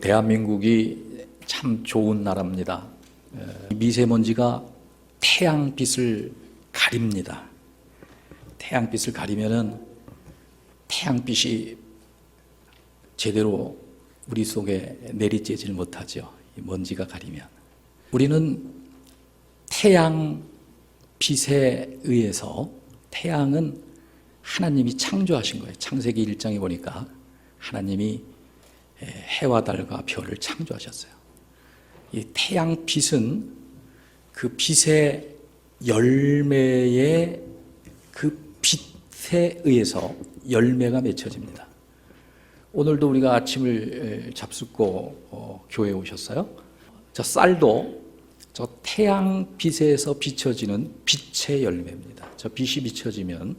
대한민국이 참 좋은 나라입니다. 미세먼지가 태양빛을 가립니다. 태양빛을 가리면은 태양빛이 제대로 우리 속에 내리쬐질 못하죠. 이 먼지가 가리면. 우리는 태양빛에 의해서, 태양은 하나님이 창조하신 거예요. 창세기 1장에 보니까 하나님이 해와 달과 별을 창조하셨어요. 이 태양빛은 그 빛의 열매의 그 빛에 의해서 열매가 맺혀집니다. 오늘도 우리가 아침을 잡숫고 교회에 오셨어요. 저 쌀도 저 태양빛에서 비춰지는 빛의 열매입니다. 저 빛이 비춰지면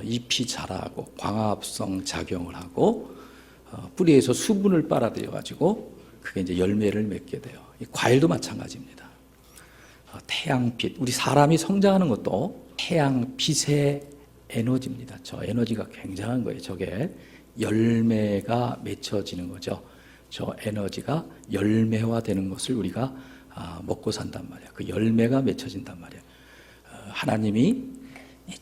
잎이 자라고 광합성 작용을 하고 뿌리에서 수분을 빨아들여 가지고 그게 이제 열매를 맺게 돼요. 과일도 마찬가지입니다. 태양빛, 우리 사람이 성장하는 것도 태양빛의 에너지입니다. 저 에너지가 굉장한 거예요. 저게 열매가 맺혀지는 거죠. 저 에너지가 열매화되는 것을 우리가 먹고 산단 말이에요. 그 열매가 맺혀진단 말이에요. 하나님이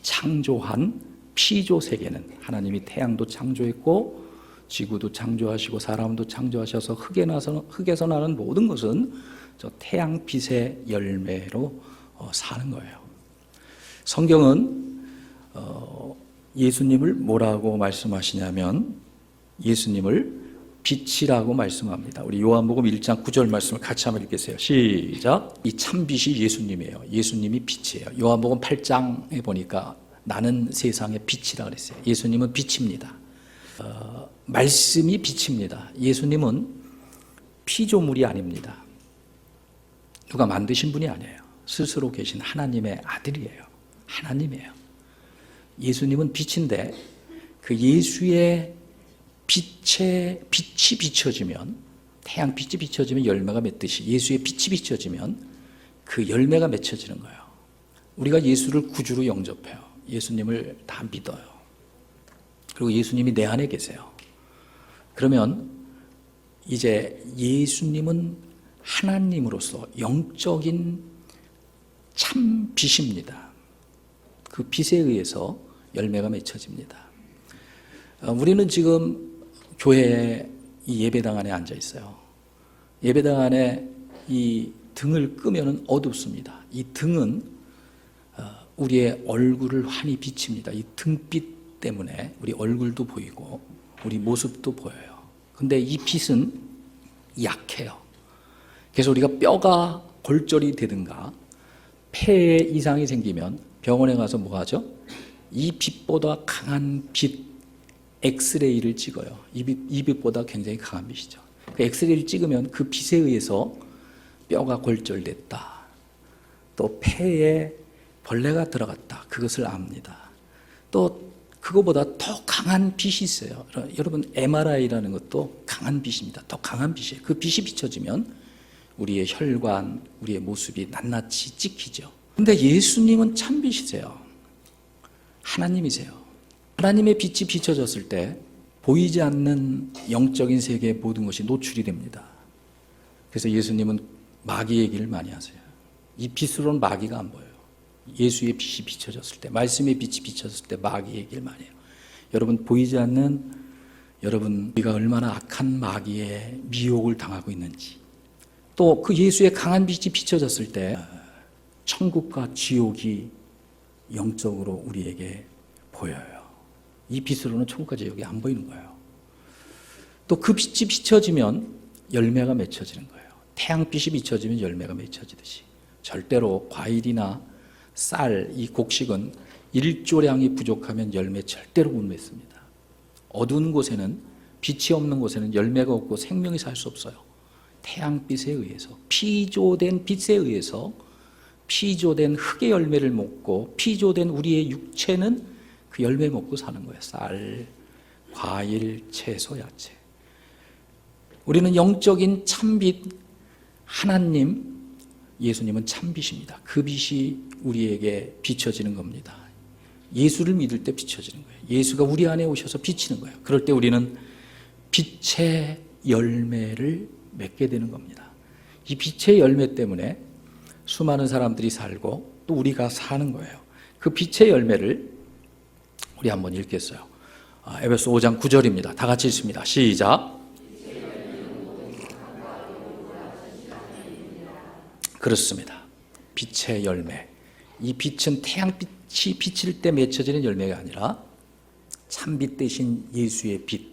창조한 피조 세계는, 하나님이 태양도 창조했고 지구도 창조하시고 사람도 창조하셔서 흙에서 나는 모든 것은 저 태양빛의 열매로 사는 거예요. 성경은 예수님을 뭐라고 말씀하시냐면 예수님을 빛이라고 말씀합니다. 우리 요한복음 1장 9절 말씀을 같이 한번 읽겠어요. 시작. 이 참빛이 예수님이에요. 예수님이 빛이에요. 요한복음 8장에 보니까 나는 세상의 빛이라 그랬어요. 예수님은 빛입니다. 말씀이 빛입니다. 예수님은 피조물이 아닙니다. 누가 만드신 분이 아니에요. 스스로 계신 하나님의 아들이에요. 하나님이에요. 예수님은 빛인데 그 예수의 빛이 비춰지면, 태양빛이 비춰지면 열매가 맺듯이 예수의 빛이 비춰지면 그 열매가 맺혀지는 거예요. 우리가 예수를 구주로 영접해요. 예수님을 다 믿어요. 그리고 예수님이 내 안에 계세요. 그러면 이제 예수님은 하나님으로서 영적인 참 빛입니다. 그 빛에 의해서 열매가 맺혀집니다. 우리는 지금 교회에 이 예배당 안에 앉아 있어요. 예배당 안에 이 등을 끄면은 어둡습니다. 이 등은 우리의 얼굴을 환히 비칩니다. 이 등빛 때문에 우리 얼굴도 보이고 우리 모습도 보여요. 근데 이 빛은 약해요. 그래서 우리가 뼈가 골절이 되든가 폐에 이상이 생기면 병원에 가서 뭐 하죠? 이 빛보다 강한 빛 엑스레이를 찍어요. 이 빛보다 굉장히 강한 빛이죠. 그 엑스레이를 찍으면 그 빛에 의해서 뼈가 골절됐다, 또 폐에 벌레가 들어갔다, 그것을 압니다. 또 그거보다 더 강한 빛이 있어요. 여러분 MRI라는 것도 강한 빛입니다. 더 강한 빛이에요. 그 빛이 비춰지면 우리의 혈관, 우리의 모습이 낱낱이 찍히죠. 근데 예수님은 참빛이세요. 하나님이세요. 하나님의 빛이 비춰졌을 때 보이지 않는 영적인 세계의 모든 것이 노출이 됩니다. 그래서 예수님은 마귀 얘기를 많이 하세요. 이 빛으로는 마귀가 안 보여요. 예수의 빛이 비춰졌을 때, 말씀의 빛이 비춰졌을 때 마귀 얘기를 많이 해요. 여러분 보이지 않는, 여러분 우리가 얼마나 악한 마귀의 미혹을 당하고 있는지, 또 그 예수의 강한 빛이 비춰졌을 때 천국과 지옥이 영적으로 우리에게 보여요. 이 빛으로는 천국과 지옥이 안 보이는 거예요. 또 그 빛이 비춰지면 열매가 맺혀지는 거예요. 태양빛이 비춰지면 열매가 맺혀지듯이 절대로 과일이나 쌀, 이 곡식은 일조량이 부족하면 열매 절대로 못 맺습니다. 어두운 곳에는, 빛이 없는 곳에는 열매가 없고 생명이 살 수 없어요. 태양빛에 의해서, 피조된 빛에 의해서 피조된 흙의 열매를 먹고 피조된 우리의 육체는 그 열매 먹고 사는 거예요. 쌀, 과일, 채소, 야채. 우리는 영적인 참빛, 하나님, 예수님은 참빛입니다. 그 빛이 우리에게 비춰지는 겁니다. 예수를 믿을 때 비춰지는 거예요. 예수가 우리 안에 오셔서 비치는 거예요. 그럴 때 우리는 빛의 열매를 맺게 되는 겁니다. 이 빛의 열매 때문에 수많은 사람들이 살고 또 우리가 사는 거예요. 그 빛의 열매를 우리 한번 읽겠어요. 에베소 5장 9절입니다. 다 같이 읽습니다. 시작. 그렇습니다. 빛의 열매. 이 빛은 태양빛이 비칠 때 맺혀지는 열매가 아니라 참빛 대신 예수의 빛.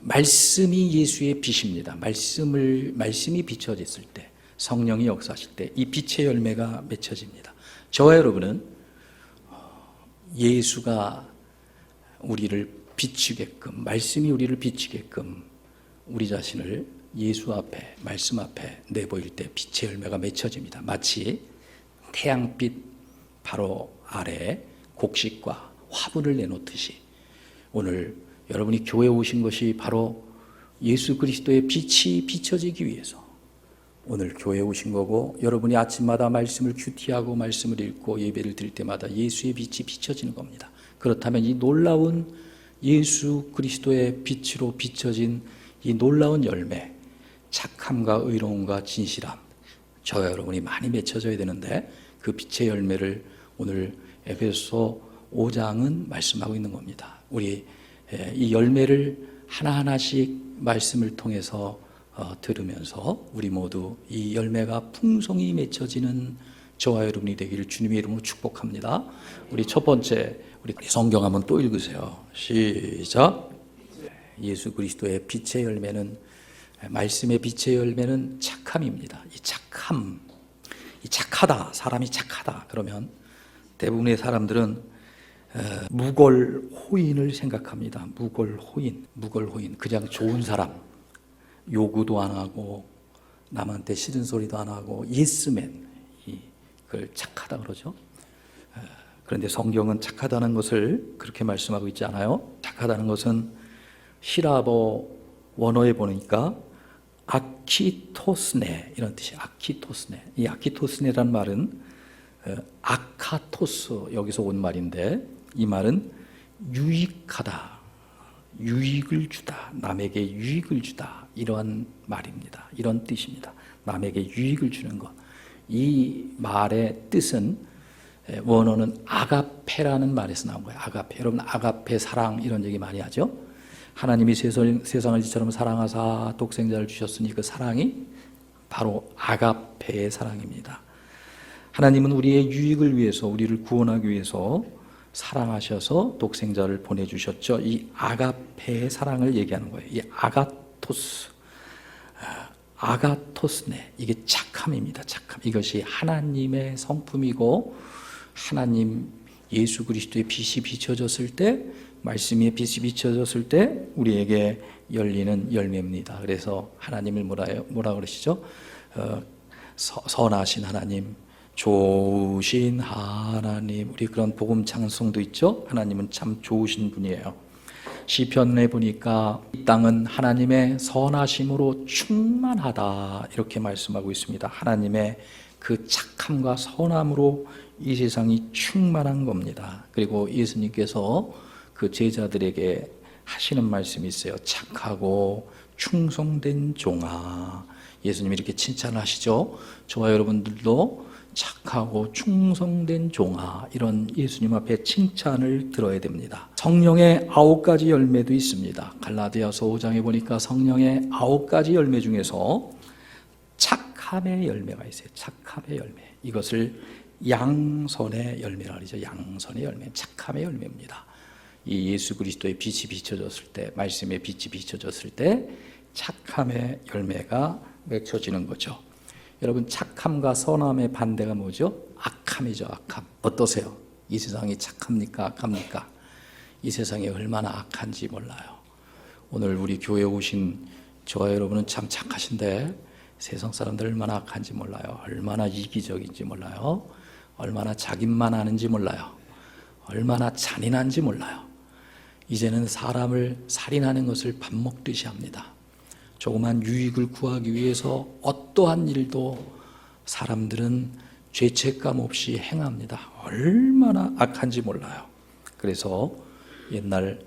말씀이 예수의 빛입니다. 말씀이 비춰졌을 때, 성령이 역사하실 때 이 빛의 열매가 맺혀집니다. 저와 여러분은 예수가 우리를 비추게끔, 말씀이 우리를 비추게끔 우리 자신을 예수 앞에, 말씀 앞에 내보일 때 빛의 열매가 맺혀집니다. 마치 태양빛 바로 아래 곡식과 화분을 내놓듯이 오늘 여러분이 교회에 오신 것이 바로 예수 그리스도의 빛이 비춰지기 위해서 오늘 교회에 오신 거고, 여러분이 아침마다 말씀을 큐티하고 말씀을 읽고 예배를 드릴 때마다 예수의 빛이 비춰지는 겁니다. 그렇다면 이 놀라운 예수 그리스도의 빛으로 비춰진 이 놀라운 열매, 착함과 의로움과 진실함, 저와 여러분이 많이 맺혀져야 되는데 그 빛의 열매를 오늘 에베소 5장은 말씀하고 있는 겁니다. 우리 이 열매를 하나하나씩 말씀을 통해서 들으면서 우리 모두 이 열매가 풍성히 맺혀지는 저와 여러분이 되기를 주님의 이름으로 축복합니다. 우리 첫 번째, 우리 성경 한번 또 읽으세요. 시작. 예수 그리스도의 빛의 열매는, 말씀의 빛의 열매는 착함입니다. 이 착함, 이 착하다, 사람이 착하다 그러면 대부분의 사람들은 무골호인을 생각합니다. 무골호인, 그냥 좋은 사람, 요구도 안 하고 남한테 싫은 소리도 안 하고 예스맨, 그걸 착하다 그러죠. 그런데 성경은 착하다는 것을 그렇게 말씀하고 있지 않아요. 착하다는 것은 히라보 원어에 보니까 아키토스네 이런 뜻이에요. 아키토스네. 이 아키토스네란 말은 아카토스, 여기서 온 말인데 이 말은 유익하다, 유익을 주다, 남에게 유익을 주다, 이러한 말입니다. 이런 뜻입니다. 남에게 유익을 주는 것. 이 말의 뜻은 원어는 아가페라는 말에서 나온 거예요. 아가페. 여러분 아가페, 사랑 이런 얘기 많이 하죠. 하나님이 세상을 이처럼 사랑하사 독생자를 주셨으니 그 사랑이 바로 아가페의 사랑입니다. 하나님은 우리의 유익을 위해서, 우리를 구원하기 위해서 사랑하셔서 독생자를 보내주셨죠. 이 아가페의 사랑을 얘기하는 거예요. 이 아가토스네, 이게 착함입니다. 착함. 이것이 하나님의 성품이고, 하나님 예수 그리스도의 빛이 비춰졌을 때, 말씀의 빛이 비춰졌을 때 우리에게 열리는 열매입니다. 그래서 하나님을 뭐라 그러시죠? 선하신 하나님, 좋으신 하나님, 우리 그런 복음 찬송도 있죠. 하나님은 참 좋으신 분이에요. 시편에 보니까 이 땅은 하나님의 선하심으로 충만하다 이렇게 말씀하고 있습니다. 하나님의 그 착함과 선함으로 이 세상이 충만한 겁니다. 그리고 예수님께서 그 제자들에게 하시는 말씀이 있어요. 착하고 충성된 종아. 예수님이 이렇게 칭찬하시죠. 저와 여러분들도 착하고 충성된 종아, 이런 예수님 앞에 칭찬을 들어야 됩니다. 성령의 9가지 열매도 있습니다. 갈라디아서 5장에 보니까 성령의 9가지 열매 중에서 착함의 열매가 있어요. 착함의 열매. 이것을 양선의 열매라 그러죠. 양선의 열매, 착함의 열매입니다. 이 예수 그리스도의 빛이 비춰졌을 때, 말씀의 빛이 비춰졌을 때 착함의 열매가 맺혀지는 거죠. 여러분, 착함과 선함의 반대가 뭐죠? 악함이죠. 악함. 어떠세요? 이 세상이 착합니까? 악합니까? 이 세상이 얼마나 악한지 몰라요. 오늘 우리 교회에 오신 저와 여러분은 참 착하신데 세상 사람들 얼마나 악한지 몰라요. 얼마나 이기적인지 몰라요. 얼마나 자기만 아는지 몰라요. 얼마나 잔인한지 몰라요. 이제는 사람을 살인하는 것을 밥 먹듯이 합니다. 조그만 유익을 구하기 위해서 어떠한 일도 사람들은 죄책감 없이 행합니다. 얼마나 악한지 몰라요. 그래서 옛날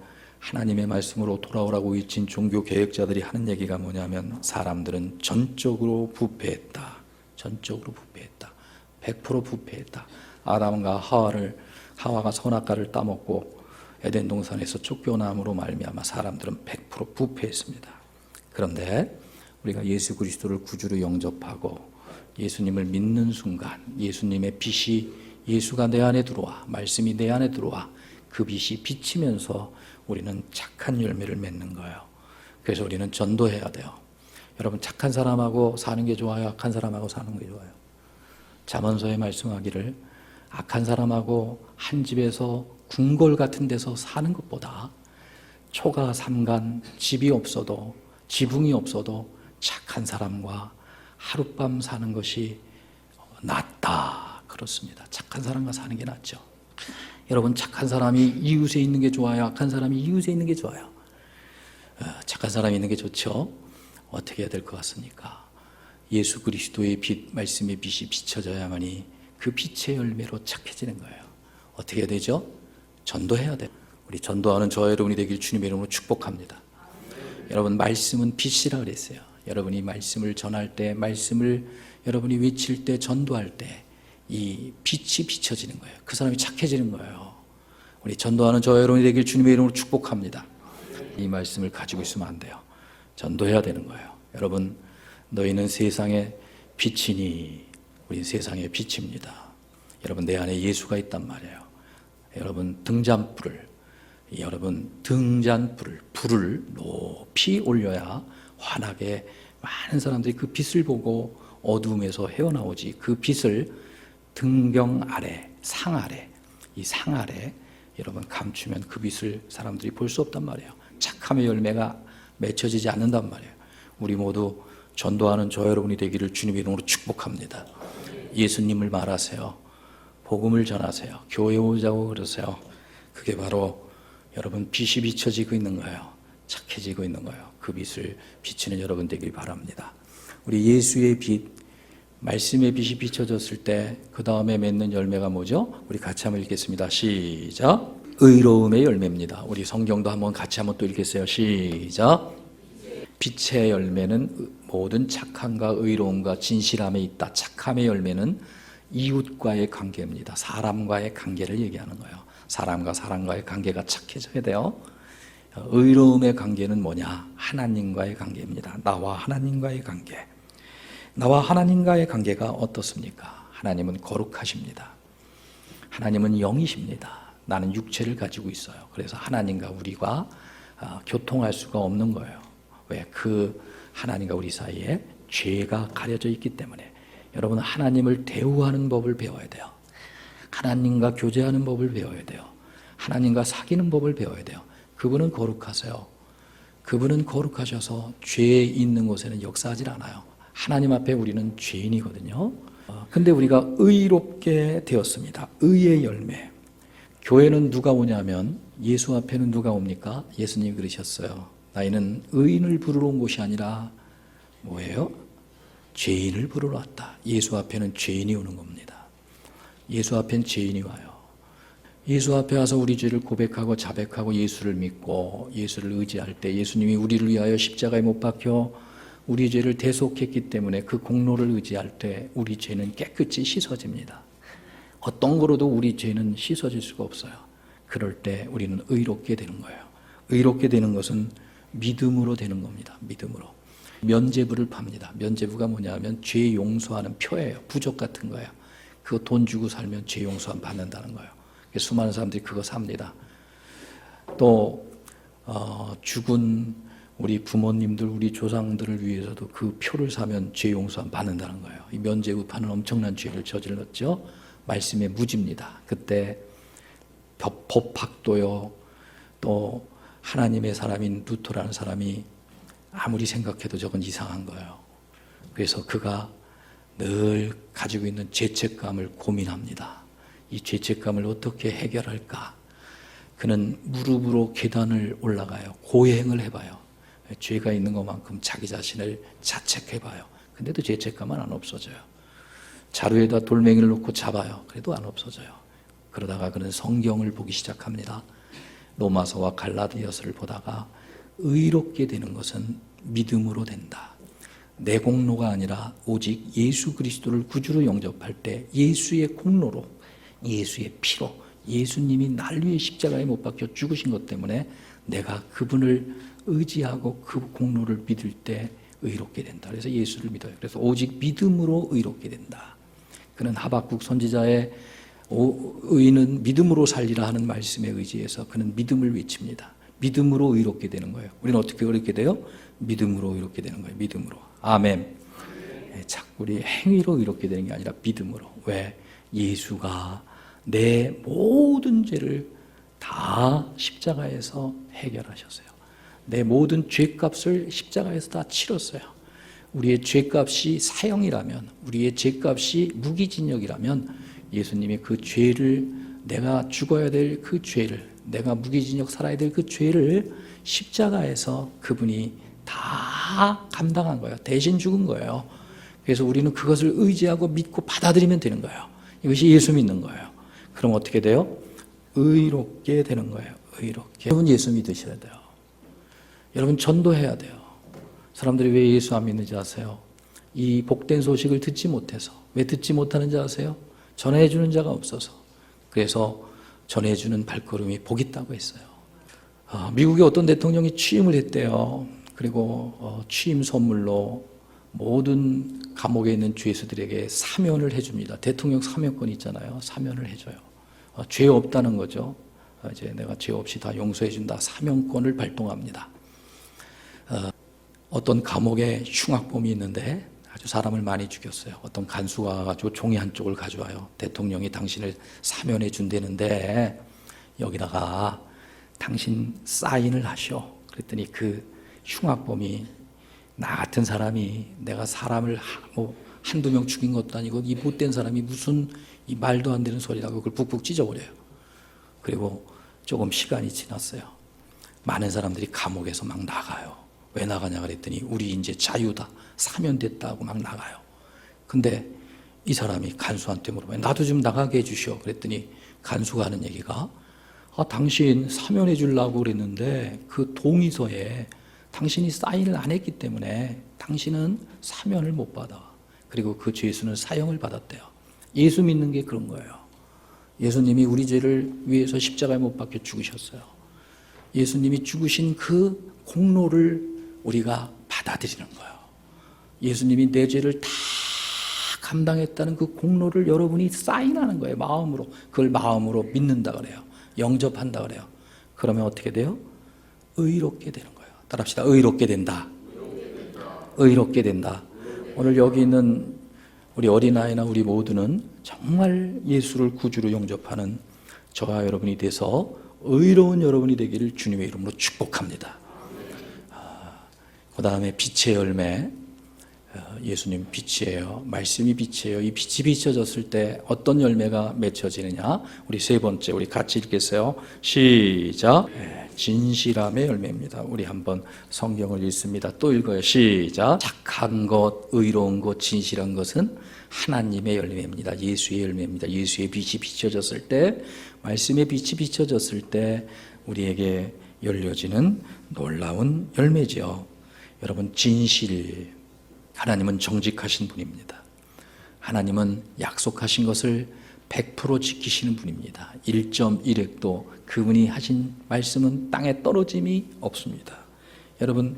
하나님의 말씀으로 돌아오라고 외친 종교 개혁자들이 하는 얘기가 뭐냐면 사람들은 전적으로 부패했다. 전적으로 부패했다. 100% 부패했다. 아담과 하와가 선악과를 따먹고 에덴 동산에서 쫓겨남으로 말미암아 사람들은 100% 부패했습니다. 그런데 우리가 예수 그리스도를 구주로 영접하고 예수님을 믿는 순간 예수님의 빛이 예수가 내 안에 들어와 말씀이 내 안에 들어와 그 빛이 비치면서 우리는 착한 열매를 맺는 거예요. 그래서 우리는 전도해야 돼요. 여러분 착한 사람하고 사는 게 좋아요? 악한 사람하고 사는 게 좋아요? 잠언서에 말씀하기를 악한 사람하고 한 집에서 궁궐 같은 데서 사는 것보다 초가 삼간 집이 없어도 지붕이 없어도 착한 사람과 하룻밤 사는 것이 낫다. 그렇습니다. 착한 사람과 사는 게 낫죠. 여러분 착한 사람이 이웃에 있는 게 좋아요? 악한 사람이 이웃에 있는 게 좋아요? 착한 사람이 있는 게 좋죠. 어떻게 해야 될 것 같습니까? 예수 그리스도의 빛, 말씀의 빛이 비춰져야만이 그 빛의 열매로 착해지는 거예요. 어떻게 해야 되죠? 전도해야 돼요. 우리 전도하는 저와 여러분이 되길 주님의 이름으로 축복합니다. 여러분 말씀은 빛이라 그랬어요. 여러분이 말씀을 전할 때, 말씀을 여러분이 외칠 때, 전도할 때 이 빛이 비춰지는 거예요. 그 사람이 착해지는 거예요. 우리 전도하는 저와 여러분이 되길 주님의 이름으로 축복합니다. 이 말씀을 가지고 있으면 안 돼요. 전도해야 되는 거예요. 여러분 너희는 세상의 빛이니 우린 세상의 빛입니다. 여러분 내 안에 예수가 있단 말이에요. 여러분 불을 높이 올려야 환하게 많은 사람들이 그 빛을 보고 어두움에서 헤어나오지. 그 빛을 등경 아래, 상 아래, 이 상 아래 여러분 감추면 그 빛을 사람들이 볼 수 없단 말이에요. 착함의 열매가 맺혀지지 않는단 말이에요. 우리 모두 전도하는 저 여러분이 되기를 주님의 이름으로 축복합니다. 예수님을 말하세요. 복음을 전하세요. 교회 오자고 그러세요. 그게 바로 여러분 빛이 비춰지고 있는 거예요. 착해지고 있는 거예요. 그 빛을 비치는 여러분 되길 바랍니다. 우리 예수의 빛, 말씀의 빛이 비춰졌을 때 그 다음에 맺는 열매가 뭐죠? 우리 같이 한번 읽겠습니다. 시작. 의로움의 열매입니다. 우리 성경도 한번 같이 한번 또 읽겠어요. 시작. 빛의 열매는 모든 착함과 의로움과 진실함에 있다. 착함의 열매는 이웃과의 관계입니다. 사람과의 관계를 얘기하는 거예요. 사람과 사람과의 관계가 착해져야 돼요. 의로움의 관계는 뭐냐? 하나님과의 관계입니다. 나와 하나님과의 관계. 나와 하나님과의 관계가 어떻습니까? 하나님은 거룩하십니다. 하나님은 영이십니다. 나는 육체를 가지고 있어요. 그래서 하나님과 우리가 교통할 수가 없는 거예요. 왜? 그 하나님과 우리 사이에 죄가 가려져 있기 때문에. 여러분 하나님을 대우하는 법을 배워야 돼요. 하나님과 교제하는 법을 배워야 돼요. 하나님과 사귀는 법을 배워야 돼요. 그분은 거룩하세요. 그분은 거룩하셔서 죄 있는 곳에는 역사하지 않아요. 하나님 앞에 우리는 죄인이거든요. 근데 우리가 의롭게 되었습니다. 의의 열매. 교회는 누가 오냐면 예수 앞에는 누가 옵니까? 예수님이 그러셨어요. 너희는 의인을 부르러 온 곳이 아니라 뭐예요? 죄인을 부르러 왔다. 예수 앞에는 죄인이 오는 겁니다. 예수 앞엔 죄인이 와요. 예수 앞에 와서 우리 죄를 고백하고 자백하고 예수를 믿고 예수를 의지할 때 예수님이 우리를 위하여 십자가에 못 박혀 우리 죄를 대속했기 때문에 그 공로를 의지할 때 우리 죄는 깨끗이 씻어집니다. 어떤 거로도 우리 죄는 씻어질 수가 없어요. 그럴 때 우리는 의롭게 되는 거예요. 의롭게 되는 것은 믿음으로 되는 겁니다. 믿음으로. 면죄부를 팝니다. 면죄부가 뭐냐면 죄 용서하는 표예요. 부적 같은 거예요. 그거 돈 주고 살면 죄 용서함 받는다는 거예요. 수많은 사람들이 그거 삽니다. 또 죽은 우리 부모님들, 우리 조상들을 위해서도 그 표를 사면 죄 용서함 받는다는 거예요. 이 면죄부파는 엄청난 죄를 저질렀죠. 말씀의 무지입니다. 그때 법학도요, 또 하나님의 사람인 루터라는 사람이 아무리 생각해도 저건 이상한 거예요. 그래서 그가 늘 가지고 있는 죄책감을 고민합니다. 이 죄책감을 어떻게 해결할까? 그는 무릎으로 계단을 올라가요. 고행을 해봐요. 죄가 있는 것만큼 자기 자신을 자책해봐요. 근데도 죄책감은 안 없어져요. 자루에다 돌멩이를 놓고 잡아요. 그래도 안 없어져요. 그러다가 그는 성경을 보기 시작합니다. 로마서와 갈라디아서를 보다가 의롭게 되는 것은 믿음으로 된다. 내 공로가 아니라 오직 예수 그리스도를 구주로 영접할 때 예수의 공로로, 예수의 피로, 예수님이 날 위해 십자가에 못 박혀 죽으신 것 때문에 내가 그분을 의지하고 그 공로를 믿을 때 의롭게 된다. 그래서 예수를 믿어요. 그래서 오직 믿음으로 의롭게 된다. 그는 하박국 선지자의 의인은 믿음으로 살리라 하는 말씀에 의지해서 그는 믿음을 외칩니다. 믿음으로 의롭게 되는 거예요. 우리는 어떻게 의롭게 돼요? 믿음으로 의롭게 되는 거예요. 믿음으로. 아멘. 자꾸 우리 행위로 의롭게 되는 게 아니라 믿음으로. 왜? 예수가 내 모든 죄를 다 십자가에서 해결하셨어요. 내 모든 죄값을 십자가에서 다 치렀어요. 우리의 죄값이 사형이라면, 우리의 죄값이 무기징역이라면 예수님이 그 죄를, 내가 죽어야 될 그 죄를, 내가 무기징역 살아야 될 그 죄를 십자가에서 그분이 다 감당한 거예요. 대신 죽은 거예요. 그래서 우리는 그것을 의지하고 믿고 받아들이면 되는 거예요. 이것이 예수 믿는 거예요. 그럼 어떻게 돼요? 의롭게 되는 거예요. 의롭게. 여러분 예수 믿으셔야 돼요. 여러분 전도해야 돼요. 사람들이 왜 예수 안 믿는지 아세요? 이 복된 소식을 듣지 못해서. 왜 듣지 못하는지 아세요? 전해주는 자가 없어서. 그래서 전해주는 발걸음이 복 있다고 했어요. 미국의 어떤 대통령이 취임을 했대요. 그리고 취임 선물로 모든 감옥에 있는 죄수들에게 사면을 해줍니다. 대통령 사면권 있잖아요. 사면을 해줘요. 죄 없다는 거죠. 이제 내가 죄 없이 다 용서해준다. 사면권을 발동합니다. 어떤 감옥에 흉악범이 있는데 아주 사람을 많이 죽였어요. 어떤 간수가 와가지고 종이 한쪽을 가져와요. 대통령이 당신을 사면해 준다는데 여기다가 당신 사인을 하시오. 그랬더니 그 흉악범이, 나 같은 사람이 내가 사람을 한두 명 죽인 것도 아니고 이 못된 사람이 무슨 이 말도 안 되는 소리라고 그걸 북북 찢어버려요. 그리고 조금 시간이 지났어요. 많은 사람들이 감옥에서 막 나가요. 왜 나가냐 그랬더니 우리 이제 자유다, 사면됐다고 막 나가요. 근데 이 사람이 간수한테 물어봐요. 나도 좀 나가게 해주시오. 그랬더니 간수가 하는 얘기가, 당신 사면해 주려고 그랬는데 그 동의서에 당신이 사인을 안 했기 때문에 당신은 사면을 못 받아. 그리고 그 죄수는 사형을 받았대요. 예수 믿는 게 그런 거예요. 예수님이 우리 죄를 위해서 십자가에 못 박혀 죽으셨어요. 예수님이 죽으신 그 공로를 우리가 받아들이는 거예요. 예수님이 내 죄를 다 감당했다는 그 공로를 여러분이 사인하는 거예요. 마음으로. 그걸 마음으로 믿는다 그래요. 영접한다 그래요. 그러면 어떻게 돼요? 의롭게 되는 거예요. 따라합시다. 의롭게 된다. 의롭게 된다. 오늘 여기 있는 우리 어린아이나 우리 모두는 정말 예수를 구주로 영접하는 저와 여러분이 돼서 의로운 여러분이 되기를 주님의 이름으로 축복합니다. 그 다음에 빛의 열매. 예수님 빛이에요. 말씀이 빛이에요. 이 빛이 비춰졌을 때 어떤 열매가 맺혀지느냐? 우리 세 번째, 우리 같이 읽겠어요. 시작. 진실함의 열매입니다. 우리 한번 성경을 읽습니다. 또 읽어요. 시작. 착한 것, 의로운 것, 진실한 것은 하나님의 열매입니다. 예수의 열매입니다. 예수의 빛이 비춰졌을 때, 말씀의 빛이 비춰졌을 때 우리에게 열려지는 놀라운 열매죠. 여러분, 진실. 하나님은 정직하신 분입니다. 하나님은 약속하신 것을 100% 지키시는 분입니다. 1.1획도 그분이 하신 말씀은 땅에 떨어짐이 없습니다. 여러분,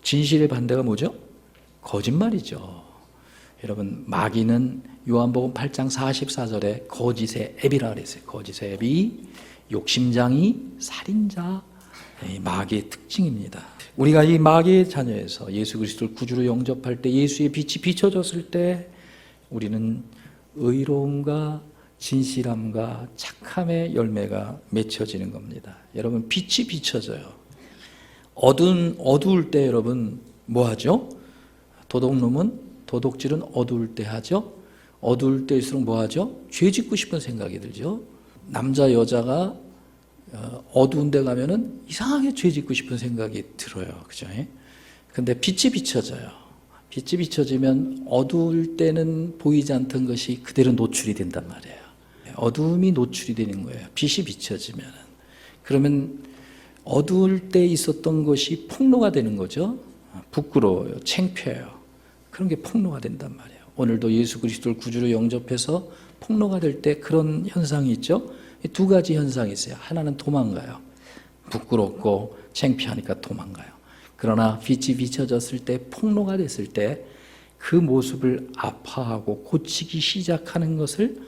진실의 반대가 뭐죠? 거짓말이죠. 여러분, 마귀는 요한복음 8장 44절에 거짓의 앱이라 그랬어요. 거짓의 앱이 욕심장이 살인자, 마귀의 특징입니다. 우리가 이 마귀의 자녀에서 예수 그리스도를 구주로 영접할 때, 예수의 빛이 비춰졌을 때 우리는 의로움과 진실함과 착함의 열매가 맺혀지는 겁니다. 여러분, 빛이 비춰져요. 어두울 때 여러분 뭐 하죠? 도둑질은 어두울 때 하죠. 어두울 때일수록 뭐 하죠? 죄 짓고 싶은 생각이 들죠. 남자 여자가 어두운 데 가면은 이상하게 죄 짓고 싶은 생각이 들어요. 그죠? 근데 빛이 비춰져요. 빛이 비춰지면 어두울 때는 보이지 않던 것이 그대로 노출이 된단 말이에요. 어두움이 노출이 되는 거예요. 빛이 비춰지면은. 그러면 어두울 때 있었던 것이 폭로가 되는 거죠. 부끄러워요. 창피해요. 그런 게 폭로가 된단 말이에요. 오늘도 예수 그리스도를 구주로 영접해서 폭로가 될 때 그런 현상이 있죠. 두 가지 현상이 있어요. 하나는 도망가요. 부끄럽고 창피하니까 도망가요. 그러나 빛이 비춰졌을 때, 폭로가 됐을 때 그 모습을 아파하고 고치기 시작하는 것을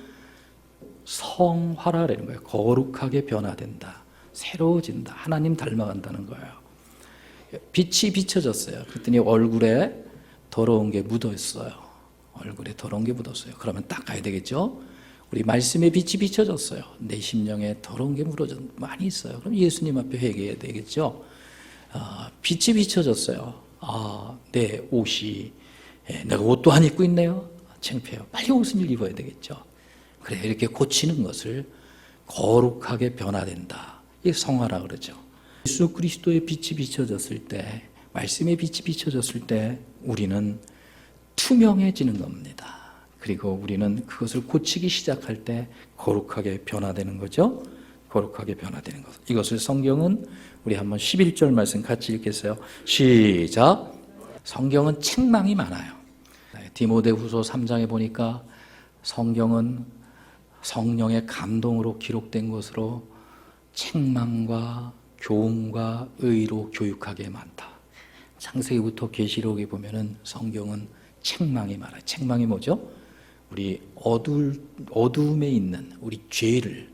성화라는 거예요. 거룩하게 변화된다. 새로워진다. 하나님 닮아간다는 거예요. 빛이 비춰졌어요. 그랬더니 얼굴에 더러운 게 묻어있어요. 얼굴에 더러운 게 묻었어요. 그러면 닦아야 되겠죠? 우리 말씀에 빛이 비춰졌어요. 내 심령에 더러운 게 많이 있어요. 그럼 예수님 앞에 회개해야 되겠죠? 빛이 비춰졌어요. 내 옷이, 내가 옷도 안 입고 있네요. 창피해요. 빨리 옷을 입어야 되겠죠? 그래, 이렇게 고치는 것을 거룩하게 변화된다. 이게 성화라 그러죠. 예수 그리스도의 빛이 비춰졌을 때, 말씀의 빛이 비춰졌을 때 우리는 투명해지는 겁니다. 그리고 우리는 그것을 고치기 시작할 때 거룩하게 변화되는 거죠. 거룩하게 변화되는 것. 이것을 성경은 우리 한번 11절 말씀 같이 읽겠어요. 시작. 성경은 책망이 많아요. 디모데후서 3장에 보니까 성경은 성령의 감동으로 기록된 것으로 책망과 교훈과 의로 교육하기에 많다. 창세기부터 계시록에 보면은 성경은 책망이 많아요. 책망이 뭐죠? 우리 어두움에 있는 우리 죄를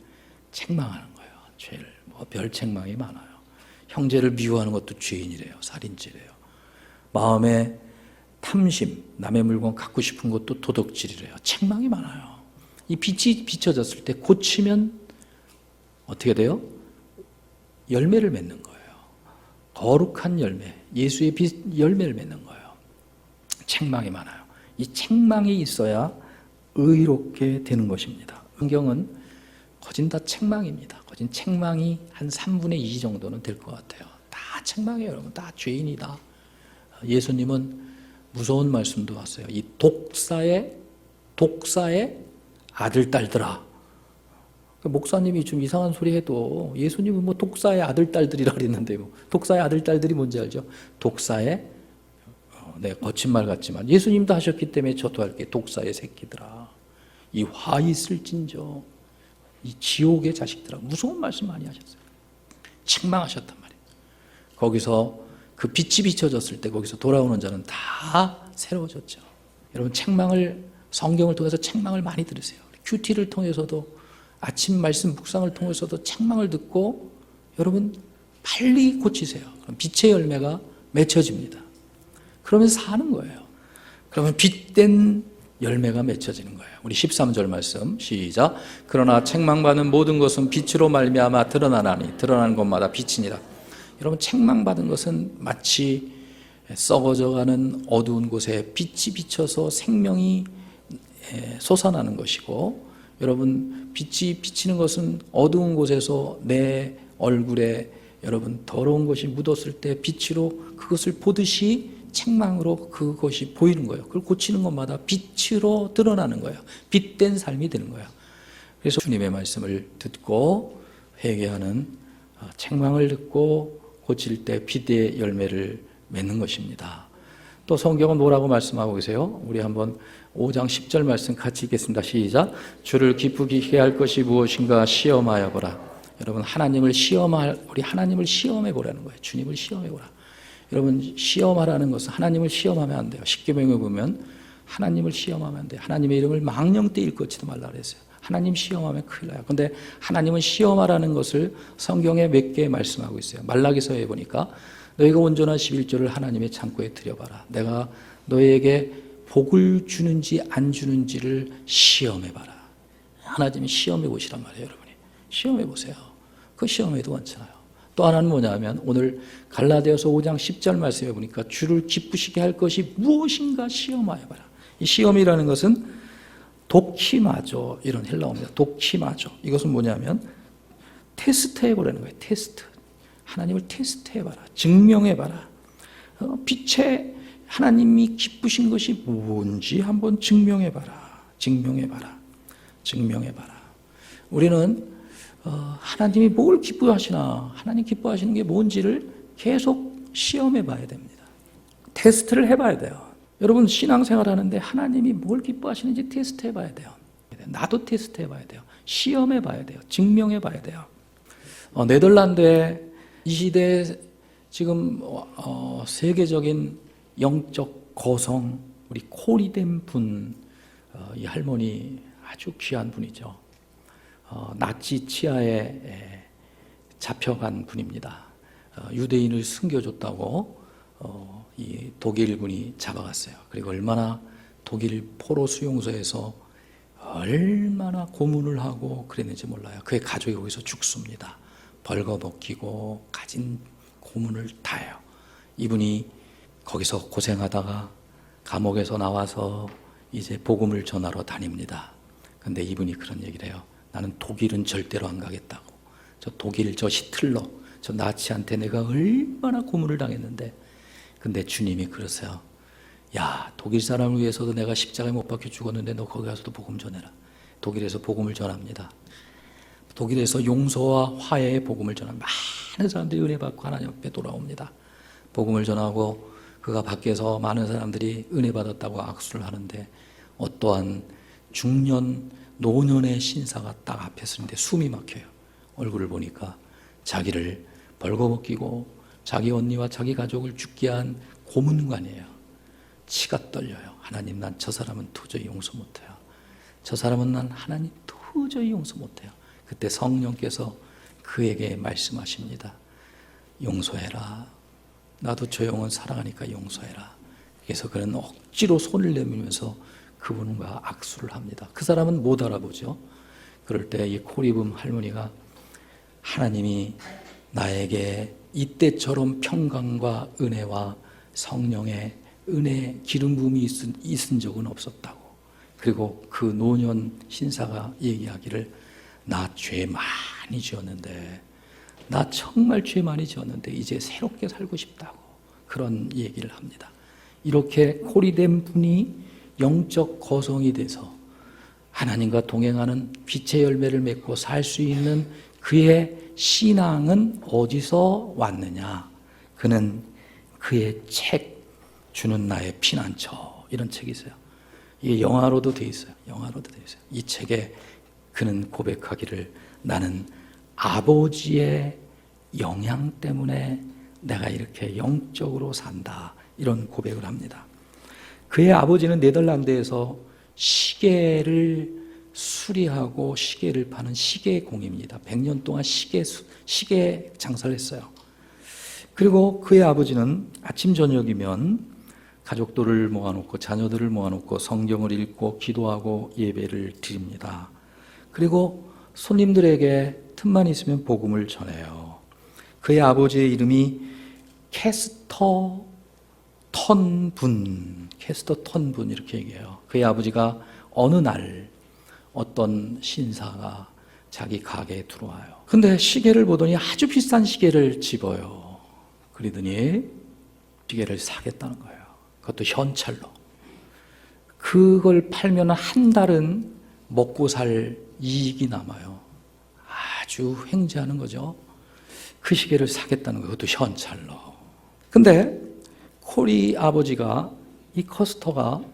책망하는 거예요. 죄를. 별 책망이 많아요. 형제를 미워하는 것도 죄인이래요. 살인죄래요. 마음에 탐심, 남의 물건 갖고 싶은 것도 도둑질이래요. 책망이 많아요. 이 빛이 비춰졌을 때 고치면 어떻게 돼요? 열매를 맺는 거예요. 거룩한 열매, 예수의 빛 열매를 맺는 거예요. 책망이 많아요. 이 책망이 있어야 의롭게 되는 것입니다. 성경은 거진 다 책망입니다. 거진 책망이 한 3분의 2 정도는 될 것 같아요. 다 책망이에요, 여러분. 다 죄인이다. 예수님은 무서운 말씀도 왔어요. 이 독사의 아들, 딸들아. 목사님이 좀 이상한 소리 해도 예수님은 뭐 독사의 아들, 딸들이라 그랬는데 뭐 독사의 아들, 딸들이 뭔지 알죠? 독사의 거친 말 같지만 예수님도 하셨기 때문에 저도 할게. 독사의 새끼들아. 이 화 있을진저. 이 지옥의 자식들아. 무서운 말씀 많이 하셨어요. 책망하셨단 말이에요. 거기서 그 빛이 비춰졌을 때 거기서 돌아오는 자는 다 새로워졌죠. 여러분 성경을 통해서 책망을 많이 들으세요. 큐티를 통해서도 아침 말씀 묵상을 통해서도 책망을 듣고 여러분 빨리 고치세요. 그럼 빛의 열매가 맺혀집니다. 그러면서 사는 거예요. 그러면 빛된 열매가 맺혀지는 거예요. 우리 13절 말씀 시작. 그러나 책망받는 모든 것은 빛으로 말미암아 드러나나니 드러나는 것마다 빛이니라. 여러분 책망받은 것은 마치 썩어져가는 어두운 곳에 빛이 비쳐서 생명이 솟아나는 것이고, 여러분 빛이 비치는 것은 어두운 곳에서 내 얼굴에 여러분 더러운 것이 묻었을 때 빛으로 그것을 보듯이 책망으로 그것이 보이는 거예요. 그걸 고치는 것마다 빛으로 드러나는 거예요. 빛된 삶이 되는 거예요. 그래서 주님의 말씀을 듣고 회개하는 책망을 듣고 고칠 때 빛의 열매를 맺는 것입니다. 또 성경은 뭐라고 말씀하고 계세요? 우리 한번 5장 10절 말씀 같이 읽겠습니다. 시작. 주를 기쁘게 할 것이 무엇인가 시험하여 보라. 여러분 우리 하나님을 시험해 보라는 거예요. 주님을 시험해 보라. 여러분 시험하라는 것은 하나님을 시험하면 안 돼요. 십계명에 보면 하나님을 시험하면 안 돼요. 하나님의 이름을 망령 때 일컫지도 말라 그랬어요. 하나님 시험하면 큰일 나요. 그런데 하나님은 시험하라는 것을 성경에 몇 개 말씀하고 있어요. 말라기서에 보니까 너희가 온전한 11조를 하나님의 창고에 들여봐라. 내가 너희에게 복을 주는지 안 주는지를 시험해봐라. 하나님이 시험해 보시란 말이에요. 여러분이 시험해 보세요. 그 시험해도 괜찮아요. 또 하나는 뭐냐면 오늘 갈라디아서 5장 10절 말씀해 보니까 주를 기쁘시게 할 것이 무엇인가 시험하여 봐라. 이 시험이라는 것은 도키마조, 이런 헬라어입니다. 도키마조. 이것은 뭐냐면 테스트해 보라는 거예요. 테스트. 하나님을 테스트해 봐라. 증명해 봐라. 빛에 하나님이 기쁘신 것이 뭔지 한번 증명해 봐라. 증명해 봐라. 증명해 봐라. 우리는 하나님이 뭘 기뻐하시나, 하나님 기뻐하시는 게 뭔지를 계속 시험해 봐야 됩니다. 테스트를 해봐야 돼요. 여러분 신앙생활 하는데 하나님이 뭘 기뻐하시는지 테스트 해봐야 돼요. 나도 테스트 해봐야 돼요. 시험해 봐야 돼요. 증명해 봐야 돼요. 네덜란드에 이 시대에 지금 세계적인 영적 거성, 우리 코리댐 분, 이 할머니 아주 귀한 분이죠. 나치 치하에 잡혀간 분입니다. 유대인을 숨겨줬다고 이 독일군이 잡아갔어요. 그리고 얼마나 독일 포로 수용소에서 얼마나 고문을 하고 그랬는지 몰라요. 그의 가족이 거기서 죽습니다. 벌거벗기고 가진 고문을 다 해요. 이분이 거기서 고생하다가 감옥에서 나와서 이제 복음을 전하러 다닙니다. 근데 이분이 그런 얘기를 해요. 나는 독일은 절대로 안 가겠다고. 저 독일, 저 히틀러, 저 나치한테 내가 얼마나 고문을 당했는데, 근데 주님이 그러세요. 야, 독일 사람을 위해서도 내가 십자가에 못 박혀 죽었는데 너 거기 가서도 복음 전해라. 독일에서 복음을 전합니다. 독일에서 용서와 화해의 복음을 전한 많은 사람들이 은혜 받고 하나님 앞에 돌아옵니다. 복음을 전하고 그가 밖에서 많은 사람들이 은혜 받았다고 악수를 하는데 어떠한 중년 노년의 신사가 딱 앞에 서는데 숨이 막혀요. 얼굴을 보니까 자기를 벌거벗기고 자기 언니와 자기 가족을 죽게 한 고문관이에요. 치가 떨려요. 하나님, 난 저 사람은 도저히 용서 못해요. 저 사람은 난 하나님 도저히 용서 못해요. 그때 성령께서 그에게 말씀하십니다. 용서해라. 나도 저 영혼 사랑하니까 용서해라. 그래서 그는 억지로 손을 내밀면서 그분과 악수를 합니다. 그 사람은 못 알아보죠. 그럴 때 이 코리붐 할머니가 하나님이 나에게 이때처럼 평강과 은혜와 성령의 은혜 기름 부음이 있은 적은 없었다고. 그리고 그 노년 신사가 얘기하기를 나 죄 많이 지었는데, 나 정말 죄 많이 지었는데 이제 새롭게 살고 싶다고 그런 얘기를 합니다. 이렇게 코리된 분이 영적 거성이 돼서 하나님과 동행하는 빛의 열매를 맺고 살 수 있는 그의 신앙은 어디서 왔느냐? 그는 그의 책 주는 나의 피난처, 이런 책이 있어요. 이게 영화로도 돼 있어요. 영화로도 돼 있어요. 이 책에 그는 고백하기를 나는 아버지의 영향 때문에 내가 이렇게 영적으로 산다, 이런 고백을 합니다. 그의 아버지는 네덜란드에서 시계를 수리하고 시계를 파는 시계공입니다. 100년 동안 시계 장사를 했어요. 그리고 그의 아버지는 아침 저녁이면 가족들을 모아놓고 자녀들을 모아놓고 성경을 읽고 기도하고 예배를 드립니다. 그리고 손님들에게 틈만 있으면 복음을 전해요. 그의 아버지의 이름이 캐스터 턴분 이렇게 얘기해요. 그의 아버지가 어느 날 어떤 신사가 자기 가게에 들어와요. 근데 시계를 보더니 아주 비싼 시계를 집어요. 그러더니 시계를 사겠다는 거예요. 그것도 현찰로. 그걸 팔면 한 달은 먹고 살 이익이 남아요. 아주 횡재하는 거죠. 그 시계를 사겠다는 거예요. 그것도 현찰로. 근데 코리 아버지가, 이 커스터가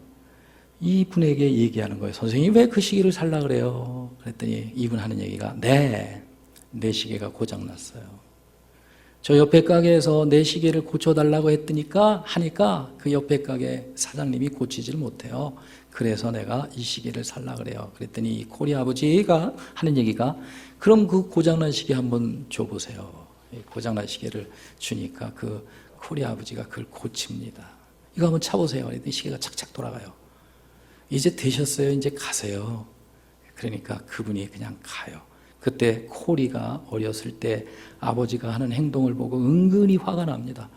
이 분에게 얘기하는 거예요. 선생님, 왜 그 시계를 살라 그래요? 그랬더니 이분 하는 얘기가, 네, 내 시계가 고장났어요. 저 옆에 가게에서 내 시계를 고쳐달라고 하니까 그 옆에 가게 사장님이 고치질 못해요. 그래서 내가 이 시계를 살라 그래요. 그랬더니 이 코리 아버지가 하는 얘기가, 그럼 그 고장난 시계 한번 줘보세요. 고장난 시계를 주니까 그 코리 아버지가 그걸 고칩니다. 이거 한번 차보세요. 그랬더니 시계가 착착 돌아가요. 이제 되셨어요. 이제 가세요. 그러니까 그분이 그냥 가요. 그때 코리가 어렸을 때 아버지가 하는 행동을 보고 은근히 화가 납니다.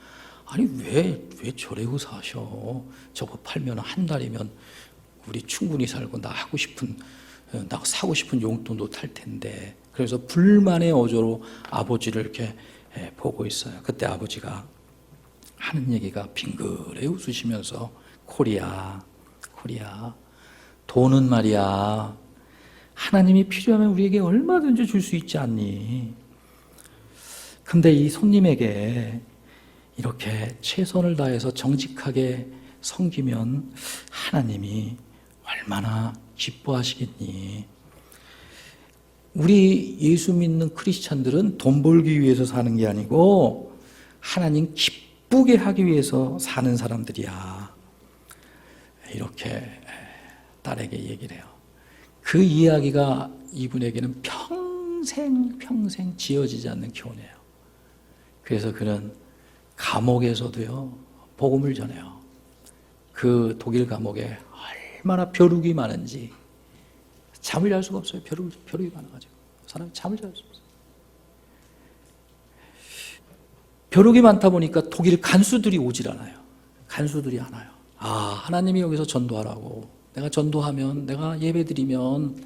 아니 왜 저래고 사셔? 저거 팔면 한 달이면 우리 충분히 살고 나 사고 싶은 용돈도 탈 텐데. 그래서 불만의 어조로 아버지를 이렇게 보고 있어요. 그때 아버지가 하는 얘기가 빙그레 웃으시면서, 코리야, 돈은 말이야 하나님이 필요하면 우리에게 얼마든지 줄 수 있지 않니? 근데 이 손님에게 이렇게 최선을 다해서 정직하게 섬기면 하나님이 얼마나 기뻐하시겠니? 우리 예수 믿는 크리스찬들은 돈 벌기 위해서 사는 게 아니고 하나님 기쁘게 하기 위해서 사는 사람들이야. 이렇게 딸에게 얘기를 해요. 그 이야기가 이분에게는 평생 지워지지 않는 교훈이에요. 그래서 그는 감옥에서도요, 복음을 전해요. 그 독일 감옥에 얼마나 벼룩이 많은지 잠을 잘 수가 없어요. 벼룩이 많아가지고 사람이 잠을 잘 수 없어요. 벼룩이 많다 보니까 독일 간수들이 오질 않아요. 간수들이 안 와요. 하나님이 여기서 전도하라고. 내가 전도하면, 내가 예배드리면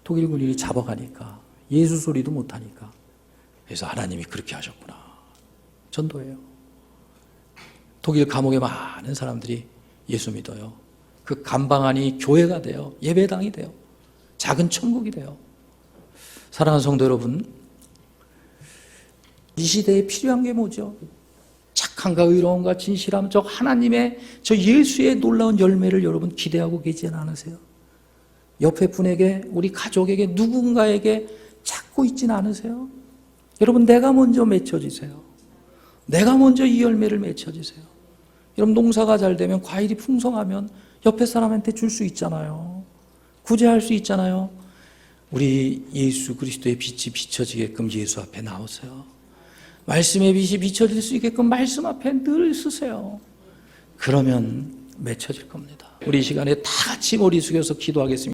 독일 군인이 잡아가니까, 예수 소리도 못하니까. 그래서 하나님이 그렇게 하셨구나. 전도해요. 독일 감옥에 많은 사람들이 예수 믿어요. 그 감방 안이 교회가 돼요. 예배당이 돼요. 작은 천국이 돼요. 사랑하는 성도 여러분, 이 시대에 필요한 게 뭐죠? 착함과 의로움과 진실함, 저 하나님의, 저 예수의 놀라운 열매를 여러분 기대하고 계지 않으세요? 옆에 분에게, 우리 가족에게, 누군가에게 찾고 있지는 않으세요? 여러분, 내가 먼저 맺혀지세요. 내가 먼저 이 열매를 맺혀지세요. 여러분, 농사가 잘 되면, 과일이 풍성하면 옆에 사람한테 줄 수 있잖아요. 구제할 수 있잖아요. 우리 예수 그리스도의 빛이 비춰지게끔 예수 앞에 나오세요. 말씀의 빛이 비춰질 수 있게끔 말씀 앞에 늘 쓰세요. 그러면 맺혀질 겁니다. 우리 이 시간에 다 같이 머리 숙여서 기도하겠습니다.